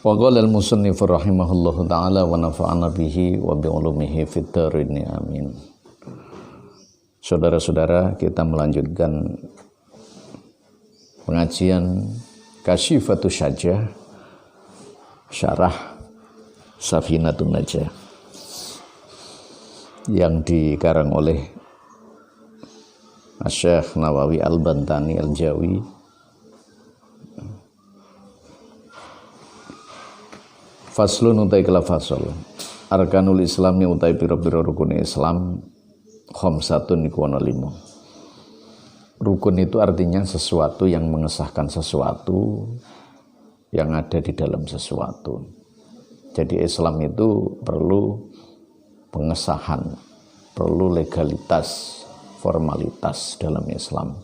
Wa qala al-musannif rahimahullahu taala wa nafa'ana bihi wa bi ulumihi fid dharain amin. Saudara-saudara, kita melanjutkan pengajian Kasyifatus Syajah Syarah Safinatun Najah yang dikarang oleh Syekh Nawawi Al-Bantani Al-Jawi. Faslun utai kala fasol arkanul islami utai piro-piro rukun Islam khamsatun niku ana 5. Rukun itu artinya sesuatu yang mengesahkan sesuatu yang ada di dalam sesuatu. Jadi Islam itu perlu pengesahan, perlu legalitas, formalitas dalam Islam.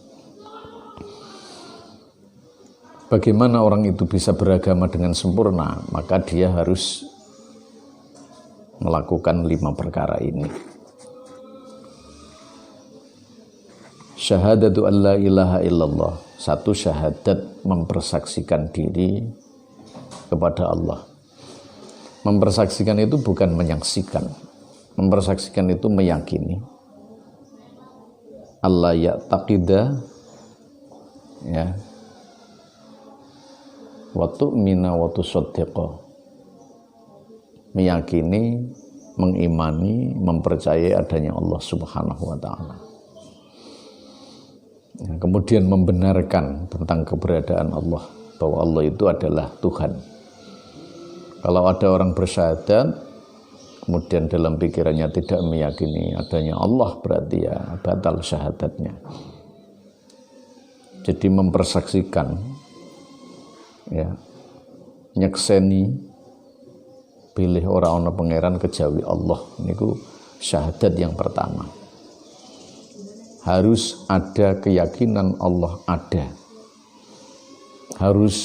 Bagaimana orang itu bisa beragama dengan sempurna? Maka dia harus melakukan 5 perkara ini. Syahadatu an la ilaha illallah. 1, syahadat mempersaksikan diri kepada Allah. Mempersaksikan itu bukan menyaksikan. Mempersaksikan itu meyakini. Allah ya'taqida, ya, wa tu'mina wa tusaddiqa, meyakini, mengimani, mempercayai adanya Allah Subhanahu wa taala. Kemudian membenarkan tentang keberadaan Allah, bahwa Allah itu adalah Tuhan. Kalau ada orang bersyahadat kemudian dalam pikirannya tidak meyakini adanya Allah, berarti ya batal syahadatnya. Jadi mempersaksikan, ya, nyekseni pilih orang ana pangeran kejawi Allah, niku syahadat yang pertama. Harus ada keyakinan Allah ada, harus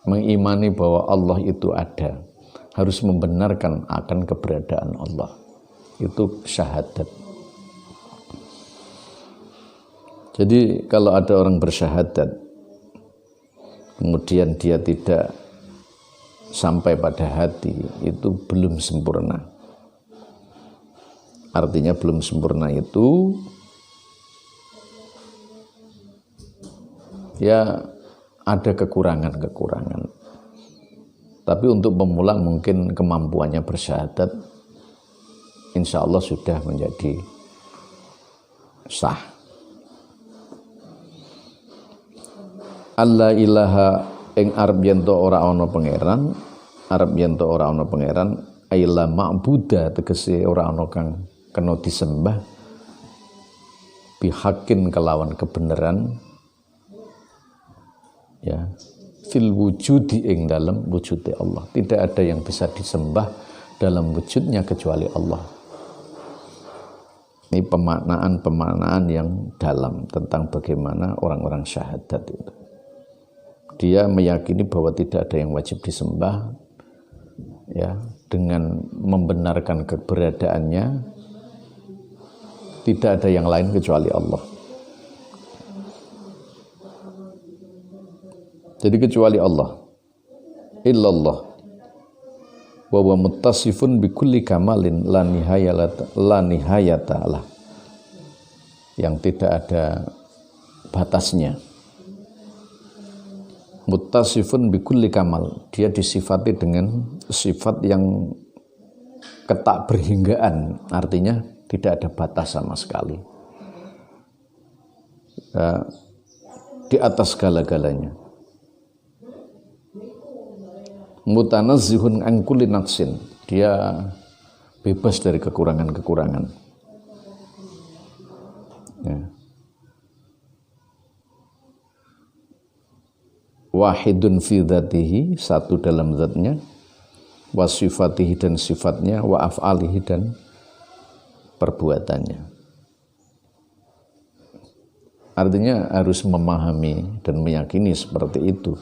mengimani bahwa Allah itu ada, harus membenarkan akan keberadaan Allah. Itu syahadat. Jadi kalau ada orang bersyahadat kemudian dia tidak sampai pada hati, itu belum sempurna. Artinya belum sempurna itu ya ada kekurangan-kekurangan. Tapi untuk pemula mungkin kemampuannya bersyahadat insya Allah sudah menjadi sah. Allah ilaha ing arep yen to ora ana pangeran, arep yen to ora ana pangeran, aila ma'buda tegese ora ana kang kena disembah bihakin kelawan kebenaran, ya, fil wujudi ing dalam wujudnya Allah. Tidak ada yang bisa disembah dalam wujudnya kecuali Allah. Ini pemaknaan yang dalam tentang bagaimana orang-orang syahadat itu. Dia meyakini bahwa tidak ada yang wajib disembah, ya, dengan membenarkan keberadaannya, tidak ada yang lain kecuali Allah. Jadi kecuali Allah, illallah, wa huwa muttasifun bi kulli kamalin la nihayata lah, yang tidak ada batasnya. Muttasifun bi kulli kamal, dia disifati dengan sifat yang ketak berhinggaan, artinya tidak ada batas sama sekali, ya, di atas segala-galanya. Mutanazzihun an kulli naqsin, dia bebas dari kekurangan-kekurangan, ya. Wahidun fi dzatihi, satu dalam zatnya, wa sifatihi dan sifatnya, wa af'alihi dan perbuatannya. Artinya harus memahami dan meyakini seperti itu.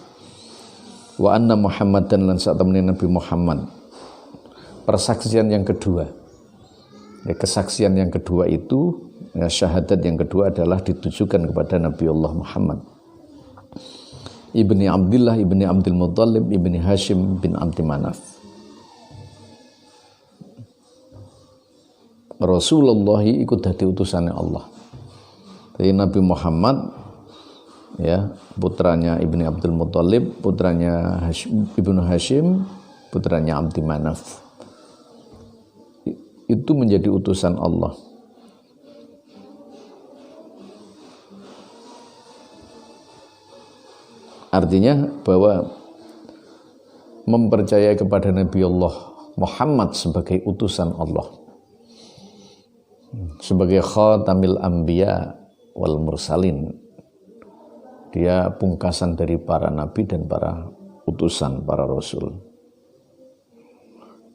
Wa anna Muhammadan lan satamni Nabi Muhammad. Persaksian yang kedua, ya, kesaksian yang kedua itu, ya, syahadat yang kedua adalah ditujukan kepada Nabi Allah Muhammad. ibni Abdillah ibni Abdul Muttalib ibni Hashim bin Abdi Manaf. Rasulullah ikut dadi utusannya Allah. Jadi Nabi Muhammad ya, putranya ibni Abdul Muttalib, putranya ibnu Hashim, putranya Abdi Manaf. Itu menjadi utusan Allah. Artinya bahwa mempercayai kepada Nabi Allah Muhammad sebagai utusan Allah, sebagai khatamil anbiya wal mursalin, dia pungkasan dari para nabi dan para utusan, para rasul.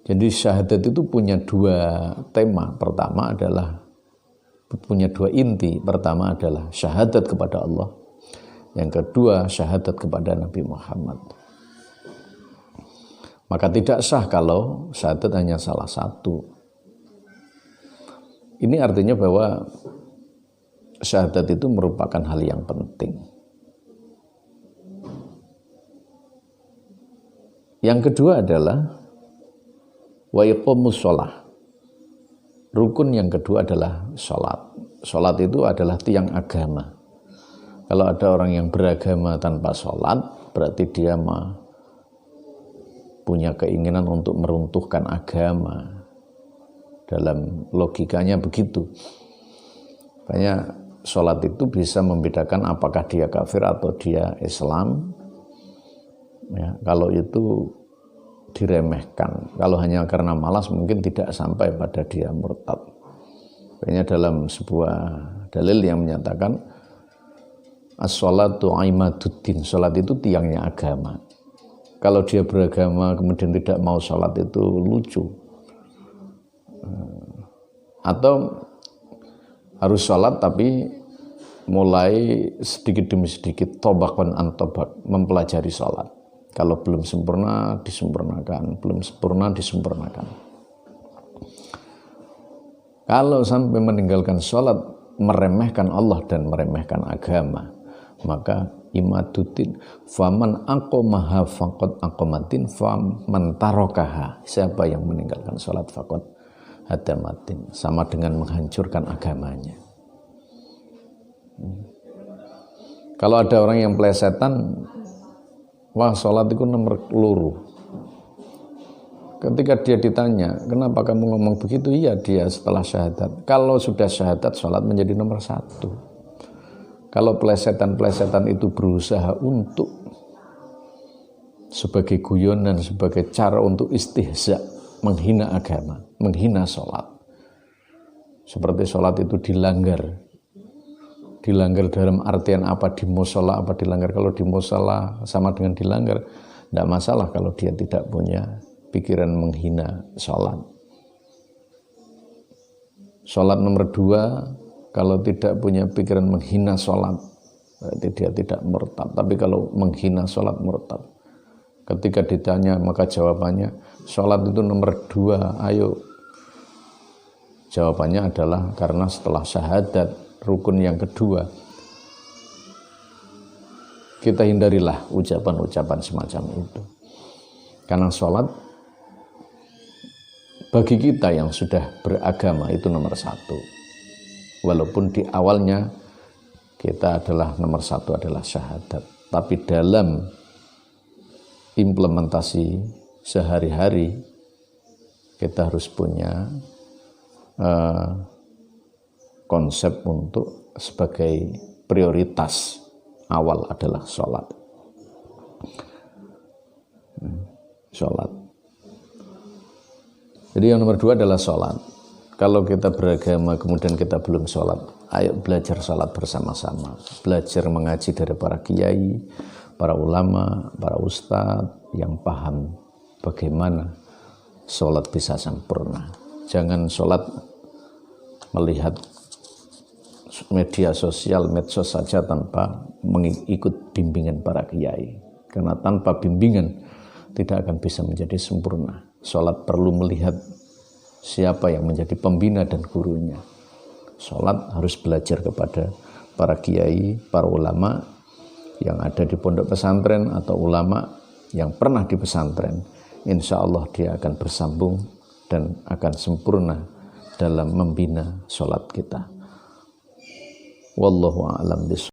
Jadi syahadat itu punya dua tema. Pertama adalah punya dua inti. Pertama adalah syahadat kepada Allah. Yang kedua syahadat kepada Nabi Muhammad. Maka tidak sah kalau syahadat hanya salah satu. Ini artinya bahwa syahadat itu merupakan hal yang penting. Yang kedua adalah wa iqamus shalah. Rukun yang kedua adalah salat. Salat itu adalah tiang agama. Kalau ada orang yang beragama tanpa salat, berarti dia punya keinginan untuk meruntuhkan agama. Dalam logikanya begitu. Makanya salat itu bisa membedakan apakah dia kafir atau dia Islam. Ya, kalau itu diremehkan, kalau hanya karena malas mungkin tidak sampai pada dia murtad. Makanya dalam sebuah dalil yang menyatakan as-sholatu imaduddin, sholat itu tiangnya agama. Kalau dia beragama kemudian tidak mau sholat itu lucu. Atau harus sholat tapi mulai sedikit demi sedikit tobakon an tobak, mempelajari sholat. Kalau belum sempurna disempurnakan, belum sempurna disempurnakan. Kalau sampai meninggalkan sholat, meremehkan Allah dan meremehkan agama, maka imaduddin faman aqamaha faqad aqamatin faman tarokaha, siapa yang meninggalkan sholat faqad hadamatin, sama dengan menghancurkan agamanya. Kalau ada orang yang plesetan, wah sholat itu nomor loro. Ketika dia ditanya, kenapa kamu ngomong begitu? Iya, dia setelah syahadat. Kalau sudah syahadat, sholat menjadi nomor satu. Kalau plesetan-plesetan itu berusaha untuk sebagai guyonan, sebagai cara untuk istihza, menghina agama, menghina sholat. Seperti sholat itu dilanggar. Dilanggar dalam artian apa? Di musola apa dilanggar? Kalau di musola sama dengan dilanggar, tidak masalah kalau dia tidak punya pikiran menghina sholat. Sholat nomor 2, kalau tidak punya pikiran menghina sholat, berarti dia tidak murtad. Tapi kalau menghina sholat murtad. Ketika ditanya maka jawabannya, sholat itu nomor 2, ayo. Jawabannya adalah karena setelah syahadat, rukun yang kedua, kita hindarilah ucapan-ucapan semacam itu. Karena sholat bagi kita yang sudah beragama itu nomor 1. Walaupun di awalnya kita adalah nomor 1 adalah syahadat. Tapi dalam implementasi sehari-hari kita harus punya konsep untuk sebagai prioritas awal adalah sholat. Sholat. Jadi yang nomor 2 adalah sholat. Kalau kita beragama kemudian kita belum sholat, ayo belajar sholat bersama-sama. Belajar mengaji dari para kiai, para ulama, para ustadz yang paham bagaimana sholat bisa sempurna. Jangan sholat melihat media sosial, medsos saja tanpa mengikut bimbingan para kiai. Karena tanpa bimbingan tidak akan bisa menjadi sempurna. Sholat perlu melihat siapa yang menjadi pembina dan gurunya. Sholat harus belajar kepada para kiai, para ulama, yang ada di pondok pesantren atau ulama yang pernah di pesantren, insya Allah dia akan bersambung dan akan sempurna dalam membina sholat kita. Wallahu a'lam bishawab.